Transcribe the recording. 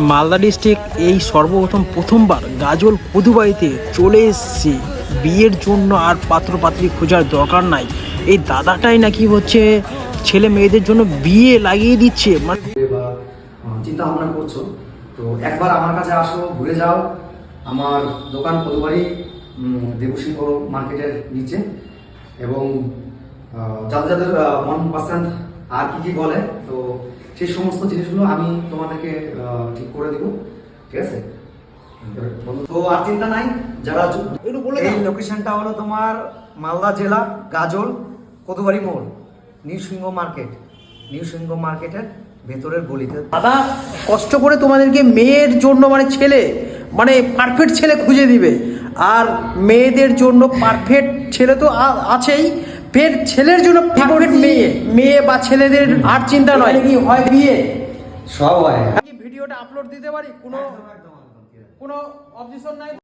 Malda district এই প্রথমবার গাজল কদুবাড়িতে চলে এসছে বিয়ের জন্য। আর পাত্রপাত্রী খোঁজার দরকার নাই, এই দাদাটাই নাকি হচ্ছে ছেলে মেয়েদের জন্য বিয়ে লাগিয়ে দিচ্ছে। বা চিন্তা ভাবনা করছো তো একবার আমার কাছে আসো, ঘুরে যাও। আমার দোকান কদুবাড়ি দেবসিংহ মার্কেটের নিচে। এবং যাদের যাদের 1% আর কি বলে তো সেই সমস্ত জিনিসগুলো আমি তোমাদেরকে ঠিক করে দিব, ঠিক আছে? তো আর চিন্তা নাই। যারা এই লোকেশনটা হলো তোমার মালদা জেলা গাজল কদুবাড়ি মোড়, নিউ সিংহ মার্কেট, নিউ সিংহ মার্কেটের ভেতরের গলিতে। দাদা কষ্ট করে তোমাদেরকে মেয়ের জন্য ছেলে পারফেক্ট ছেলে খুঁজে দিবে। আর মেয়েদের জন্য পারফেক্ট ছেলে তো আছেই, ফের ছেলের জন্য পারফেক্ট মেয়ে বা ছেলেদের আর চিন্তা নয় কি হয় বিয়ে সব হয়। ভিডিওটা আপলোড দিতে পারি, কোনো অবজেকশন নাই।